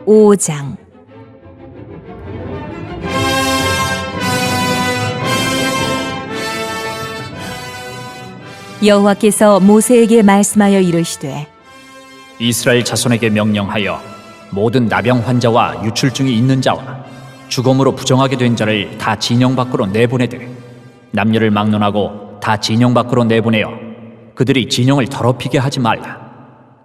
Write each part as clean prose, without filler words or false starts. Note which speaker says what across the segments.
Speaker 1: 5장. 여호와께서 모세에게 말씀하여 이르시되
Speaker 2: 이스라엘 자손에게 명령하여 모든 나병 환자와 유출증이 있는 자와 죽음으로 부정하게 된 자를 다 진영 밖으로 내보내되 남녀를 막론하고 다 진영 밖으로 내보내어 그들이 진영을 더럽히게 하지 말라.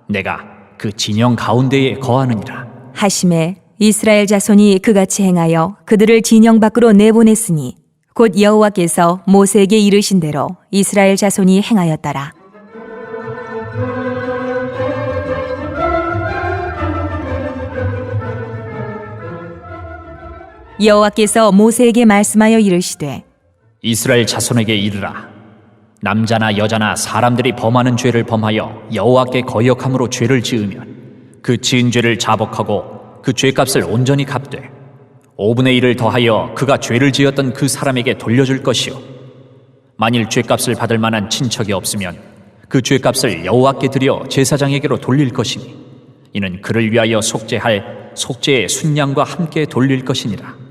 Speaker 2: 내가 그 진영 가운데에 거하느니라
Speaker 1: 하심에 이스라엘 자손이 그같이 행하여 그들을 진영 밖으로 내보냈으니 곧 여호와께서 모세에게 이르신 대로 이스라엘 자손이 행하였더라. 여호와께서 모세에게 말씀하여 이르시되
Speaker 2: 이스라엘 자손에게 이르라. 남자나 여자나 사람들이 범하는 죄를 범하여 여호와께 거역함으로 죄를 지으면 그 지은 죄를 자복하고 그 죄값을 온전히 갚되 5분의 1을 더하여 그가 죄를 지었던 그 사람에게 돌려줄 것이요 만일 죄값을 받을 만한 친척이 없으면 그 죄값을 여호와께 드려 제사장에게로 돌릴 것이니 이는 그를 위하여 속죄할 속죄의 순양과 함께 돌릴 것이니라.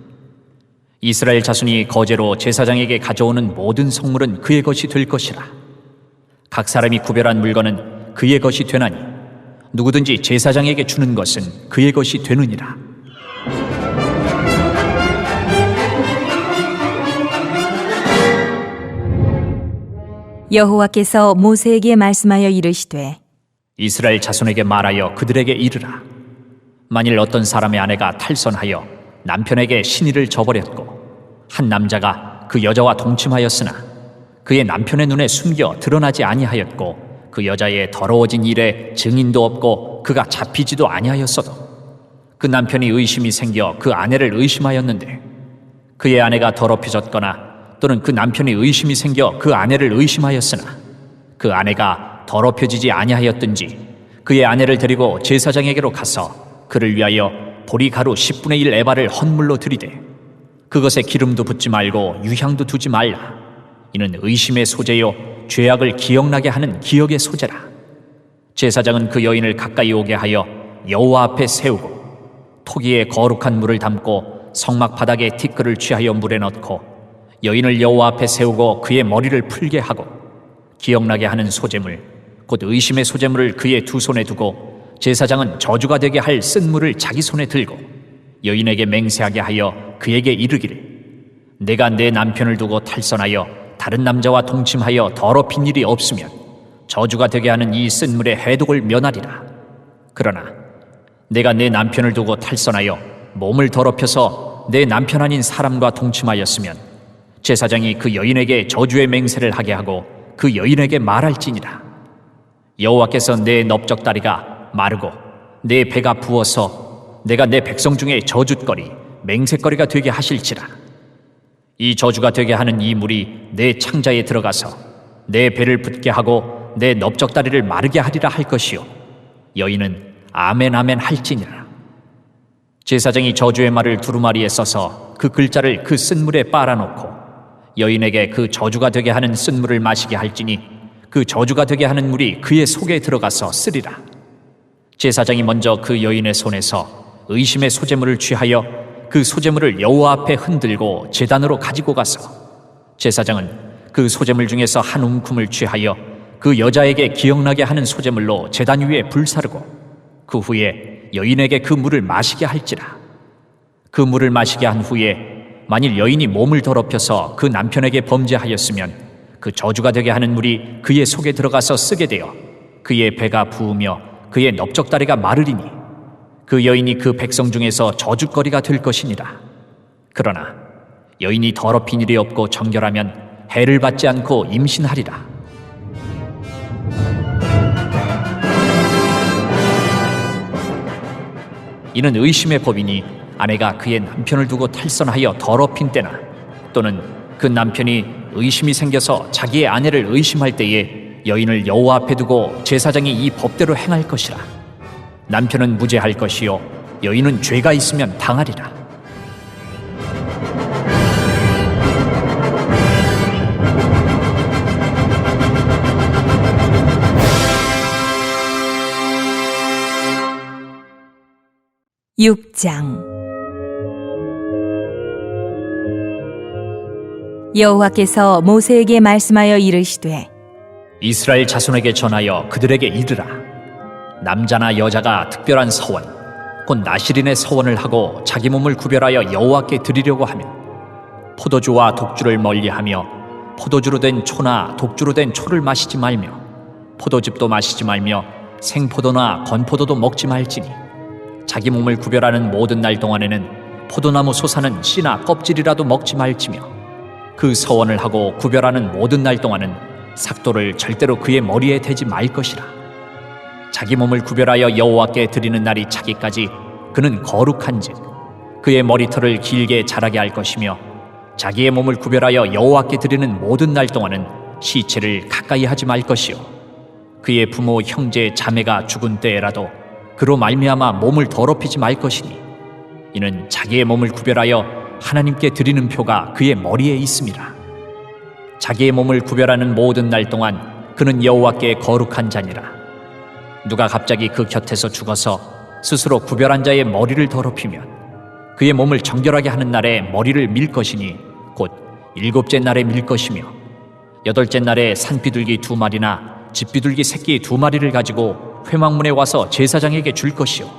Speaker 2: 이스라엘 자손이 거제로 제사장에게 가져오는 모든 성물은 그의 것이 될 것이라. 각 사람이 구별한 물건은 그의 것이 되나니 누구든지 제사장에게 주는 것은 그의 것이 되느니라.
Speaker 1: 여호와께서 모세에게 말씀하여 이르시되
Speaker 2: 이스라엘 자손에게 말하여 그들에게 이르라. 만일 어떤 사람의 아내가 탈선하여 남편에게 신의를 저버렸고 한 남자가 그 여자와 동침하였으나 그의 남편의 눈에 숨겨 드러나지 아니하였고 그 여자의 더러워진 일에 증인도 없고 그가 잡히지도 아니하였어도 그 남편이 의심이 생겨 그 아내를 의심하였는데 그의 아내가 더럽혀졌거나 또는 그 남편이 의심이 생겨 그 아내를 의심하였으나 그 아내가 더럽혀지지 아니하였든지 그의 아내를 데리고 제사장에게로 가서 그를 위하여 보리가루 10분의 1 에바를 헌물로 드리되 그것에 기름도 붓지 말고 유향도 두지 말라. 이는 의심의 소재요 죄악을 기억나게 하는 기억의 소재라. 제사장은 그 여인을 가까이 오게 하여 여호와 앞에 세우고 토기에 거룩한 물을 담고 성막 바닥에 티끌을 취하여 물에 넣고 여인을 여호와 앞에 세우고 그의 머리를 풀게 하고 기억나게 하는 소재물 곧 의심의 소재물을 그의 두 손에 두고 제사장은 저주가 되게 할 쓴 물을 자기 손에 들고 여인에게 맹세하게 하여 그에게 이르기를 내가 내 남편을 두고 탈선하여 다른 남자와 동침하여 더럽힌 일이 없으면 저주가 되게 하는 이 쓴 물의 해독을 면하리라. 그러나 내가 내 남편을 두고 탈선하여 몸을 더럽혀서 내 남편 아닌 사람과 동침하였으면 제사장이 그 여인에게 저주의 맹세를 하게 하고 그 여인에게 말할지니라. 여호와께서 내 넓적다리가 마르고 내 배가 부어서 내가 내 백성 중에 저주거리 맹세거리가 되게 하실지라. 이 저주가 되게 하는 이 물이 내 창자에 들어가서 내 배를 붓게 하고 내 넓적다리를 마르게 하리라 할 것이요 여인은 아멘 아멘 할지니라. 제사장이 저주의 말을 두루마리에 써서 그 글자를 그 쓴 물에 빨아놓고 여인에게 그 저주가 되게 하는 쓴 물을 마시게 할지니 그 저주가 되게 하는 물이 그의 속에 들어가서 쓰리라. 제사장이 먼저 그 여인의 손에서 의심의 소재물을 취하여 그 소재물을 여호와 앞에 흔들고 제단으로 가지고 가서 제사장은 그 소재물 중에서 한 움큼을 취하여 그 여자에게 기억나게 하는 소재물로 제단 위에 불사르고 그 후에 여인에게 그 물을 마시게 할지라. 그 물을 마시게 한 후에 만일 여인이 몸을 더럽혀서 그 남편에게 범죄하였으면 그 저주가 되게 하는 물이 그의 속에 들어가서 쓰게 되어 그의 배가 부으며 그의 넓적다리가 마르리니 그 여인이 그 백성 중에서 저주거리가 될 것이니라. 그러나 여인이 더럽힌 일이 없고 정결하면 해를 받지 않고 임신하리라. 이는 의심의 법이니 아내가 그의 남편을 두고 탈선하여 더럽힌 때나 또는 그 남편이 의심이 생겨서 자기의 아내를 의심할 때에 여인을 여호와 앞에 두고 제사장이 이 법대로 행할 것이라. 남편은 무죄할 것이요 여인은 죄가 있으면 당하리라.
Speaker 1: 6장. 여호와께서 모세에게 말씀하여 이르시되
Speaker 2: 이스라엘 자손에게 전하여 그들에게 이르라. 남자나 여자가 특별한 서원, 곧 나실인의 서원을 하고 자기 몸을 구별하여 여호와께 드리려고 하면 포도주와 독주를 멀리하며 포도주로 된 초나 독주로 된 초를 마시지 말며 포도즙도 마시지 말며 생포도나 건포도도 먹지 말지니 자기 몸을 구별하는 모든 날 동안에는 포도나무 솟아는 씨나 껍질이라도 먹지 말지며 그 서원을 하고 구별하는 모든 날 동안은 삭도를 절대로 그의 머리에 대지 말 것이라. 자기 몸을 구별하여 여호와께 드리는 날이 차기까지 그는 거룩한즉 그의 머리털을 길게 자라게 할 것이며 자기의 몸을 구별하여 여호와께 드리는 모든 날 동안은 시체를 가까이 하지 말 것이요 그의 부모 형제 자매가 죽은 때에라도 그로 말미암아 몸을 더럽히지 말 것이니 이는 자기의 몸을 구별하여 하나님께 드리는 표가 그의 머리에 있음이라. 자기의 몸을 구별하는 모든 날 동안 그는 여호와께 거룩한 자니라. 누가 갑자기 그 곁에서 죽어서 스스로 구별한 자의 머리를 더럽히면 그의 몸을 정결하게 하는 날에 머리를 밀 것이니 곧 7째 날에 밀 것이며 8째 날에 산비둘기 2마리나 집비둘기 새끼 2마리를 가지고 회막문에 와서 제사장에게 줄 것이요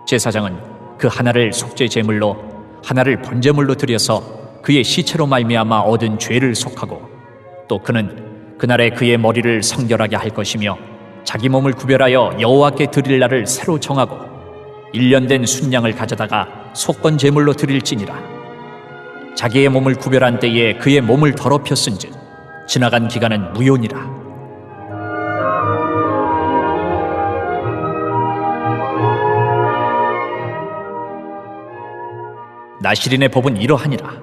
Speaker 2: 제사장은 그 하나를 속죄 제물로 하나를 번제물로 드려서 그의 시체로 말미암아 얻은 죄를 속하고 또 그는 그날에 그의 머리를 성결하게 할 것이며 자기 몸을 구별하여 여호와께 드릴 날을 새로 정하고 1년 된 순양을 가져다가 속건 제물로 드릴지니라. 자기의 몸을 구별한 때에 그의 몸을 더럽혔은즉 지나간 기간은 무효니라. 나실인의 법은 이러하니라.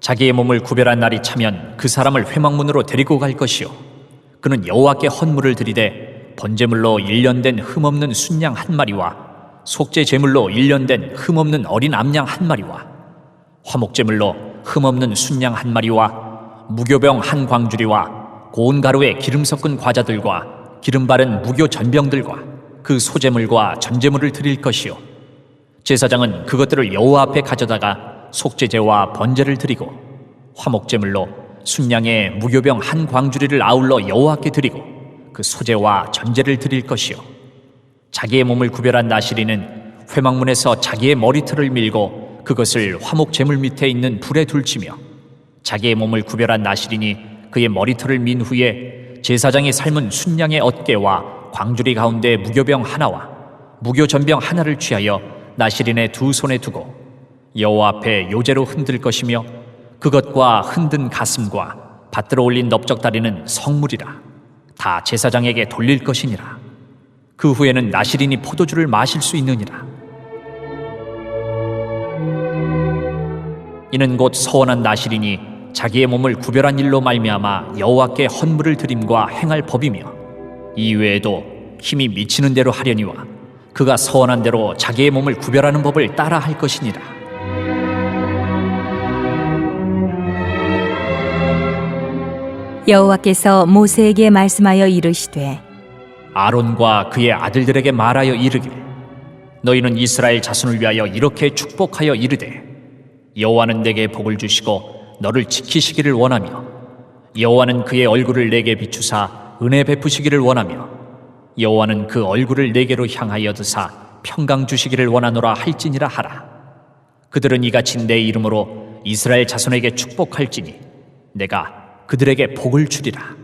Speaker 2: 자기의 몸을 구별한 날이 차면 그 사람을 회막문으로 데리고 갈 것이요 그는 여호와께 헌물을 드리되 번제물로 1년 된 흠없는 순양 1마리와 속죄 제물로 1년 된 흠없는 어린 암양 1마리와 화목제물로 흠없는 순양 1마리와 무교병 1광주리와 고운 가루에 기름 섞은 과자들과 기름 바른 무교 전병들과 그 소제물과 전제물을 드릴 것이요 제사장은 그것들을 여호와 앞에 가져다가 속죄제와 번제를 드리고 화목제물로 순양의 무교병 1광주리를 아울러 여호와께 드리고 그 소제와 전제를 드릴 것이요 자기의 몸을 구별한 나실인은 회막문에서 자기의 머리털을 밀고 그것을 화목제물 밑에 있는 불에 둘치며 자기의 몸을 구별한 나실인이 그의 머리털을 민 후에 제사장이 삶은 순양의 어깨와 광주리 가운데 무교병 하나와 무교전병 하나를 취하여 나실인의 2손에 두고 여호와 앞에 요제로 흔들 것이며 그것과 흔든 가슴과 받들어 올린 넓적다리는 성물이라. 다 제사장에게 돌릴 것이니라. 그 후에는 나실인이 포도주를 마실 수 있느니라. 이는 곧 서원한 나실인이 자기의 몸을 구별한 일로 말미암아 여호와께 헌물을 드림과 행할 법이며 이외에도 힘이 미치는 대로 하려니와 그가 서원한 대로 자기의 몸을 구별하는 법을 따라 할 것이니라.
Speaker 1: 여호와께서 모세에게 말씀하여 이르시되
Speaker 2: 아론과 그의 아들들에게 말하여 이르기를 너희는 이스라엘 자손을 위하여 이렇게 축복하여 이르되 여호와는 내게 복을 주시고 너를 지키시기를 원하며 여호와는 그의 얼굴을 내게 비추사 은혜 베푸시기를 원하며 여호와는 그 얼굴을 내게로 향하여 드사 평강 주시기를 원하노라 할지니라 하라. 그들은 이같이 내 이름으로 이스라엘 자손에게 축복할지니 내가 그들에게 복을 주리라.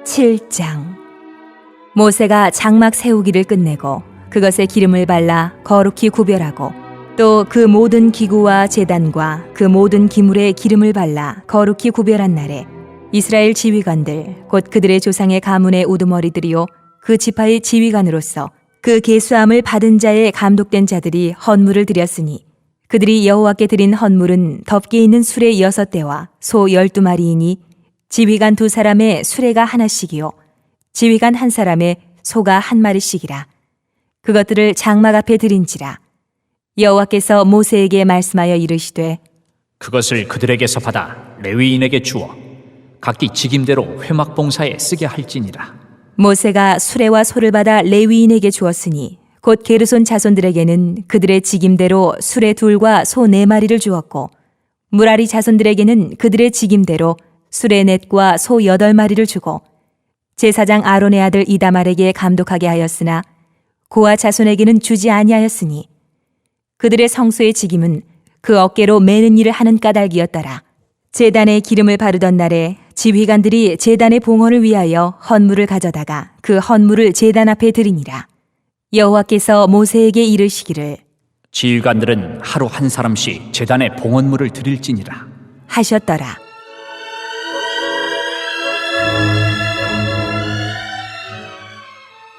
Speaker 1: (7장) 모세가 장막 세우기를 끝내고 그것에 기름을 발라 거룩히 구별하고 또 그 모든 기구와 제단과 그 모든 기물에 기름을 발라 거룩히 구별한 날에 이스라엘 지휘관들 곧 그들의 조상의 가문의 우두머리들이요 그 지파의 지휘관으로서 그 계수함을 받은 자의 감독된 자들이 헌물을 드렸으니 그들이 여호와께 드린 헌물은 덮개 있는 수레 6대와 소 12마리이니 지휘관 2사람의 수레가 하나씩이요 지휘관 1사람의 소가 1마리씩이라. 그것들을 장막 앞에 드린지라. 여호와께서 모세에게 말씀하여 이르시되
Speaker 2: 그것을 그들에게서 받아 레위인에게 주어 각기 직임대로 회막 봉사에 쓰게 할지니라.
Speaker 1: 모세가 수레와 소를 받아 레위인에게 주었으니 곧 게르손 자손들에게는 그들의 직임대로 수레 둘과 소 네 마리를 주었고 무라리 자손들에게는 그들의 직임대로 수레 넷과 소 8마리를 주고 제사장 아론의 아들 이다말에게 감독하게 하였으나 고아 자손에게는 주지 아니하였으니 그들의 성소의 직임은 그 어깨로 매는 일을 하는 까닭이었더라. 제단에 기름을 바르던 날에 지휘관들이 제단의 봉헌을 위하여 헌물을 가져다가 그 헌물을 제단 앞에 드리니라. 여호와께서 모세에게 이르시기를
Speaker 2: 지휘관들은 하루 한 사람씩 제단에 봉헌물을 드릴지니라
Speaker 1: 하셨더라.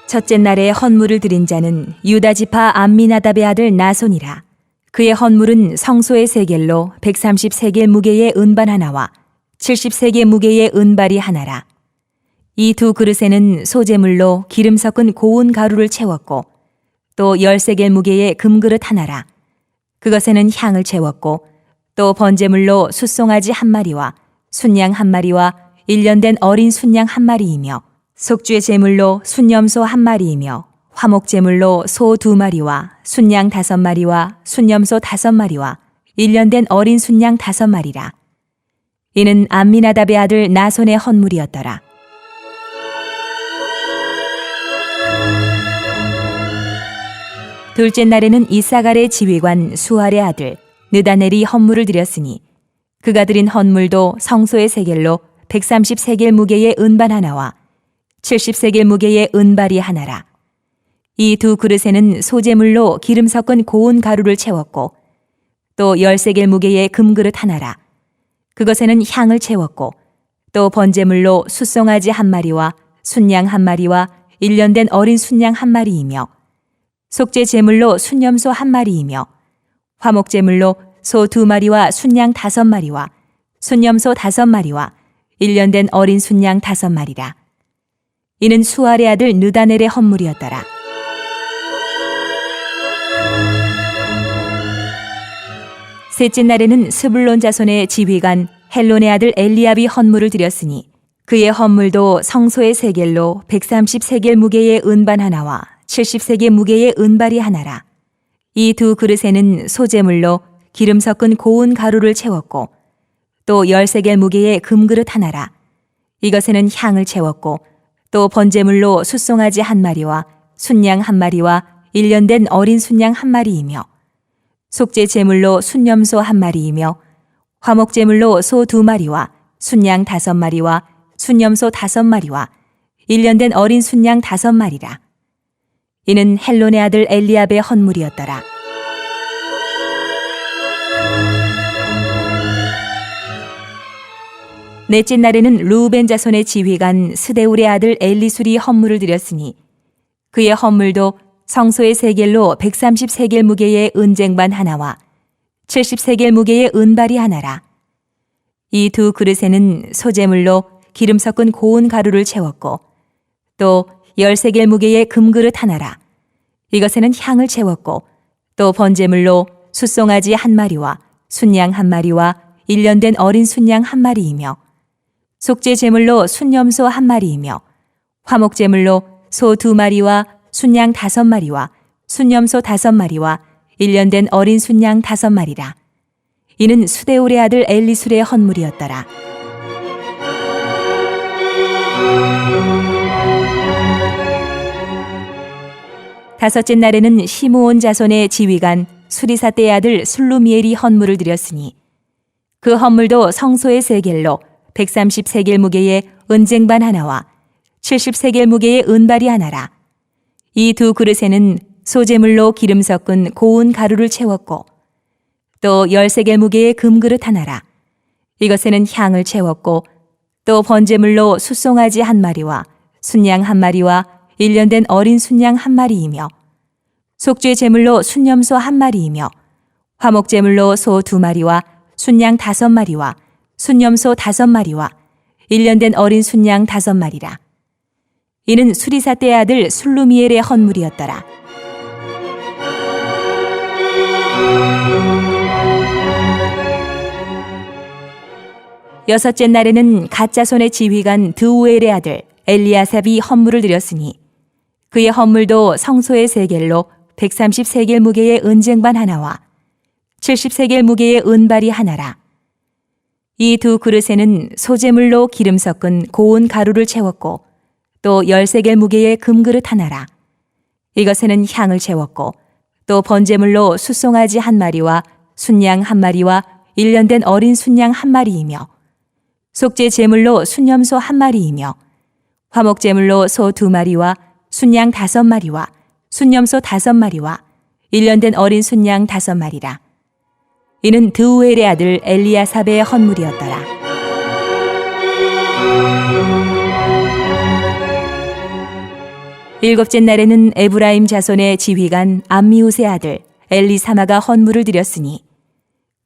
Speaker 1: 첫째 날에 헌물을 드린 자는 유다 지파 암미나답의 아들 나손이라. 그의 헌물은 성소의 세겔로 130세겔 무게의 은반 하나와 70세겔 무게의 은발이 하나라. 이 두 그릇에는 소재물로 기름 섞은 고운 가루를 채웠고 또 10세겔 무게의 금그릇 하나라. 그것에는 향을 채웠고 또 번제물로 숫송아지 한 마리와 순양 한 마리와 1년 된 어린 순양 한 마리이며 속죄 제물로 순염소 한 마리이며 화목 제물로 소 2마리와 순양 5마리와 순염소 5마리와 1년 된 어린 순양 5마리라. 이는 암미나답의 아들 나손의 헌물이었더라. 둘째 날에는 이사갈의 지휘관 수알의 아들 느다넬이 헌물을 드렸으니 그가 드린 헌물도 성소의 세겔로 130세겔 무게의 은반 하나와 70세겔 무게의 은발이 하나라. 이 두 그릇에는 소재물로 기름 섞은 고운 가루를 채웠고 또 10세겔 무게의 금그릇 하나라. 그것에는 향을 채웠고 또 번제물로 숫송아지 한 마리와 순양 한 마리와 1년 된 어린 순양 한 마리이며 속죄 제물로 순염소 한 마리이며 화목 제물로 소 2마리와 순양 5마리와 순염소 5마리와 1년 된 어린 순양 5마리라. 이는 수알의 아들 느다넬의 헌물이었더라. 셋째 날에는 스불론 자손의 지휘관 헬론의 아들 엘리압이 헌물을 드렸으니 그의 헌물도 성소의 세겔로 130세겔 무게의 은반 하나와 70세겔 무게의 은발이 하나라. 이 두 그릇에는 소재물로 기름 섞은 고운 가루를 채웠고 또 10세겔 무게의 금그릇 하나라. 이것에는 향을 채웠고 또 번제물로 숫송아지 한 마리와 순양 한 마리와 1년 된 어린 순양 한 마리이며 속죄 제물로 순염소 한 마리이며 화목 제물로 소 2마리와 순양 5마리와 순염소 5마리와 1년 된 어린 순양 5마리라. 이는 헬론의 아들 엘리압의 헌물이었더라. 넷째 날에는 루벤 자손의 지휘관 스데울의 아들 엘리술이 헌물을 드렸으니 그의 헌물도 성소의 세겔로 130세겔 무게의 은쟁반 하나와 70세겔 무게의 은발이 하나라. 이 두 그릇에는 소재물로 기름 섞은 고운 가루를 채웠고 또 10세겔 무게의 금그릇 하나라. 이것에는 향을 채웠고 또 번제물로 숫송아지 한 마리와 순양 한 마리와 1년 된 어린 순양 한 마리이며 속죄 제물로 순염소 한 마리이며 화목 제물로 소 2마리와 순양 5마리와 순염소 5마리와 1년 된 어린 순양 5마리라. 이는 수데울의 아들 엘리술의 헌물이었더라. 다섯째 날에는 시므온 자손의 지휘관 수리사떼의 아들 술루미엘이 헌물을 드렸으니 그 헌물도 성소의 세겔로 130세겔 무게의 은쟁반 하나와 70세겔 무게의 은발이 하나라. 이 두 그릇에는 소재물로 기름 섞은 고운 가루를 채웠고 또 10세겔 무게의 금그릇 하나라. 이것에는 향을 채웠고 또 번제물로 숫송아지 한 마리와 순양 한 마리와 1년 된 어린 순양 한 마리이며 속죄 제물로 순염소 한 마리이며 화목 제물로 소 2마리와 순양 5마리와 순염소 5마리와 1년 된 어린 순양 5마리라. 이는 수리사떼의 아들 술루미엘의 헌물이었더라. 여섯째 날에는 갓 자손의 지휘관 드우엘의 아들 엘리아삽이 헌물을 드렸으니 그의 헌물도 성소의 세겔로 130세겔 무게의 은쟁반 하나와 70세겔 무게의 은발이 하나라. 이 두 그릇에는 소재물로 기름 섞은 고운 가루를 채웠고 또 10세겔 무게의 금그릇 하나라. 이것에는 향을 채웠고 또 번제물로 숫송아지 한 마리와 순양 한 마리와 1년 된 어린 순양 한 마리이며 속죄 제물로 순염소 한 마리이며 화목 제물로 소 2마리와 순양 5마리와 순염소 5마리와 1년 된 어린 순양 5마리라. 이는 드우엘의 아들 엘리아삽의 헌물이었더라. 일곱째 날에는 에브라임 자손의 지휘관 암미우스의 아들 엘리사마가 헌물을 드렸으니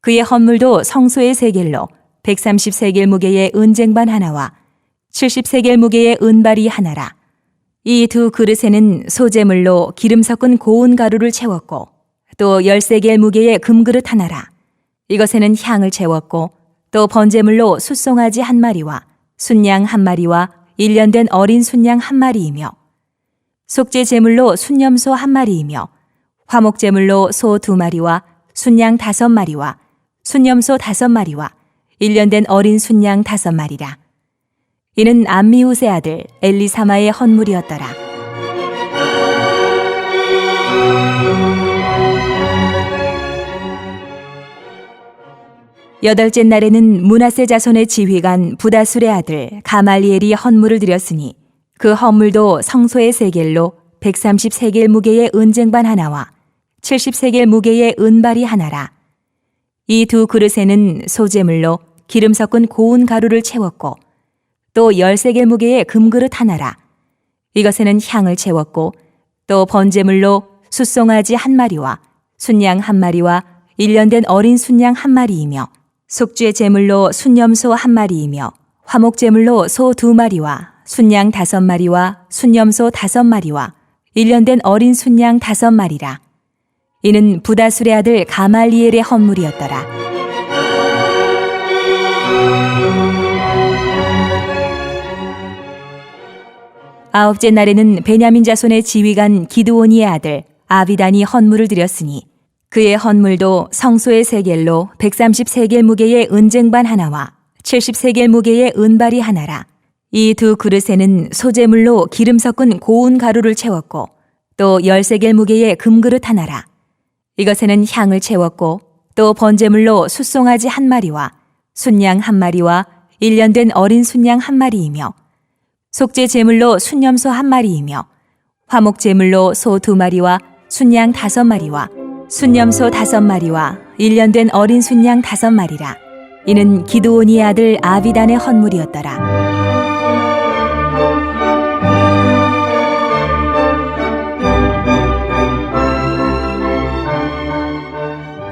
Speaker 1: 그의 헌물도 성소의 세겔로 130세겔 무게의 은쟁반 하나와 70세겔 무게의 은발이 하나라. 이 두 그릇에는 소재물로 기름 섞은 고운 가루를 채웠고 또 10세겔 무게의 금그릇 하나라. 이것에는 향을 채웠고 또 번제물로 숫송아지 한 마리와 순양 한 마리와 1년 된 어린 순양 한 마리이며 속죄 제물로 순염소 한 마리이며 화목 제물로 소 2마리와 순양 5마리와 순염소 5마리와 1년 된 어린 순양 5마리라. 이는 암미우스의 아들 엘리사마의 헌물이었더라. 여덟째 날에는 므낫세 자손의 지휘관 부다술의 아들 가말리엘이 헌물을 드렸으니 그 헌물도 성소의 세겔로 130세겔 무게의 은쟁반 하나와 70세겔 무게의 은발이 하나라. 이 두 그릇에는 소재물로 기름 섞은 고운 가루를 채웠고 또 10세겔 무게의 금그릇 하나라. 이것에는 향을 채웠고 또 번제물로 숫송아지 한 마리와 순양 한 마리와 1년 된 어린 순양 한 마리이며 속죄 제물로 순염소 한 마리이며 화목 제물로 소 2마리와 순양 5마리와 순염소 5마리와 1년 된 어린 순양 5마리라. 이는 부다술의 아들 가말리엘의 헌물이었더라. 아홉째 날에는 베냐민 자손의 지휘관 기드오니의 아들 아비단이 헌물을 드렸으니 그의 헌물도 성소의 세겔로 130세겔 무게의 은쟁반 하나와 70세겔 무게의 은발이 하나라. 이 두 그릇에는 소재물로 기름 섞은 고운 가루를 채웠고 또 10세겔 무게의 금그릇 하나라. 이것에는 향을 채웠고 또 번제물로 숫송아지 한 마리와 순양 한 마리와 1년 된 어린 순양 한 마리이며 속죄 제물로 순염소 한 마리이며 화목 제물로 소 2마리와 순양 5마리와 순염소 5마리와 1년 된 어린 순양 5마리라. 이는 기드오니의 아들 아비단의 헌물이었더라.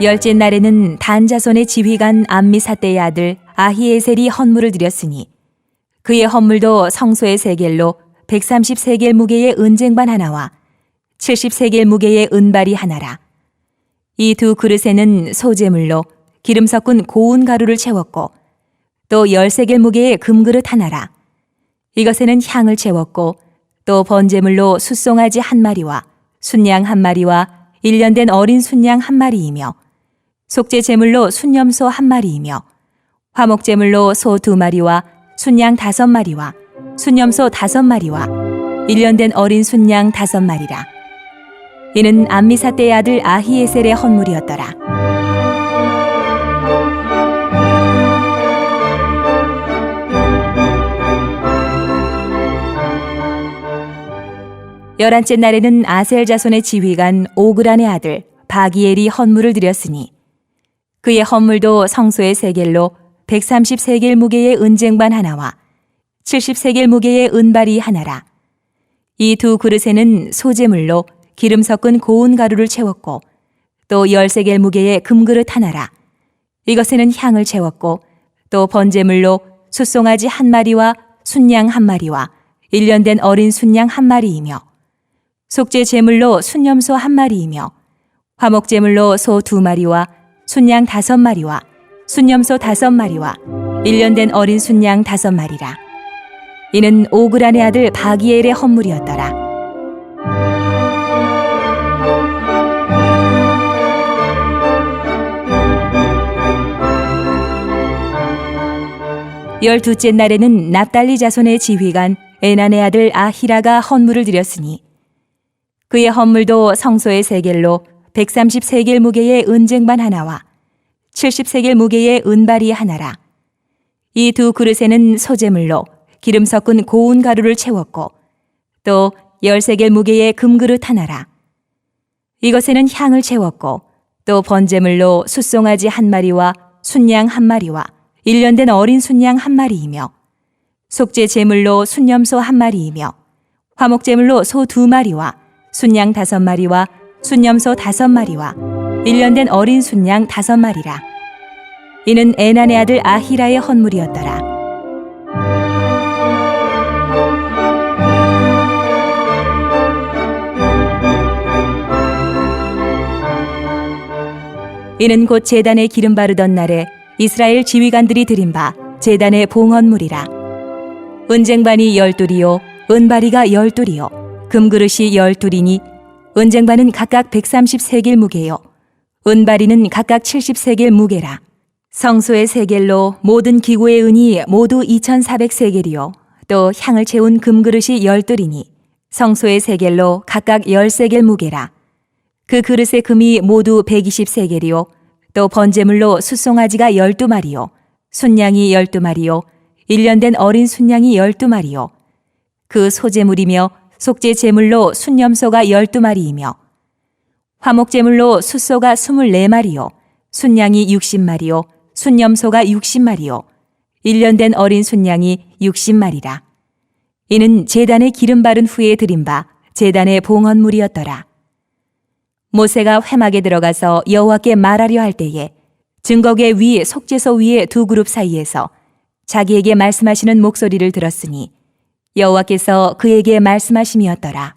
Speaker 1: 열째 날에는 단 자손의 지휘관 암미사떼의 아들 아히에셀이 헌물을 드렸으니 그의 헌물도 성소의 세겔로 130세겔 무게의 은쟁반 하나와 70세겔 무게의 은발이 하나라. 이 두 그릇에는 소재물로 기름 섞은 고운 가루를 채웠고 또 10세겔 무게의 금그릇 하나라. 이것에는 향을 채웠고 또 번제물로 숫송아지 한 마리와 순양 한 마리와 1년 된 어린 순양 한 마리이며 속죄 제물로 순염소 한 마리이며 화목 제물로 소 2마리와 순양 5마리와 순염소 5마리와 1년 된 어린 순양 5마리라. 이는 암미사떼의 아들 아히에셀의 헌물이었더라. 열한째 날에는 아셀 자손의 지휘관 오그란의 아들 바기엘이 헌물을 드렸으니 그의 헌물도 성소의 세겔로 130세겔 무게의 은쟁반 하나와 70세겔 무게의 은발이 하나라. 이 두 그릇에는 소재물로 기름 섞은 고운 가루를 채웠고 또 10세겔 무게의 금그릇 하나라. 이것에는 향을 채웠고 또 번제물로 숫송아지 한 마리와 순양 한 마리와 1년 된 어린 순양 한 마리이며 속죄 제물로 순염소 한 마리이며 화목 제물로 소 2마리와 순양 5마리와 순염소 5마리와 1년 된 어린 순양 5마리라. 이는 오그란의 아들 바기엘의 헌물이었더라. 열두째 날에는 납달리 자손의 지휘관 에난의 아들 아히라가 헌물을 드렸으니 그의 헌물도 성소의 세겔로 130세겔 무게의 은쟁반 하나와 70세겔 무게의 은발이 하나라. 이 두 그릇에는 소재물로 기름 섞은 고운 가루를 채웠고 또 10세겔 무게의 금그릇 하나라. 이것에는 향을 채웠고 또 번제물로 숫송아지 1마리와 순양 1마리와 1년 된 어린 순양 1마리이며 속죄 제물로 순염소 1마리이며 화목제물로 소 2마리와 순양 5마리와 순염소 5마리와 1년 된 어린 순양 5마리라. 이는 에난의 아들 아히라의 헌물이었더라. 이는 곧 제단에 기름 바르던 날에 이스라엘 지휘관들이 드린 바 제단의 봉헌물이라. 은쟁반이 12이요 은바리가 12이요 금그릇이 12이니 은쟁반은 각각 130세겔 무게요 은바리는 각각 70세겔 무게라. 성소의 세겔로 모든 기구의 은이 모두 2400세겔이요 또 향을 채운 금그릇이 12이니 성소의 세겔로 각각 10세겔 무게라. 그 그릇의 금이 모두 120세겔이요 또 번제물로 숫송아지가 12마리요 순양이 12마리요 1년 된 어린 순양이 12마리요 그 소제물이며 속죄 제물로 순염소가 12마리이며 화목제물로 숫소가 24마리요 순양이 60마리요 순염소가 60마리요 1년 된 어린 순양이 60마리라. 이는 제단에 기름 바른 후에 드린 바 제단의 봉헌물이었더라. 모세가 회막에 들어가서 여호와께 말하려 할 때에 증거궤 위 속죄소 위에 두 그룹 사이에서 자기에게 말씀하시는 목소리를 들었으니 여호와께서 그에게 말씀하심이었더라.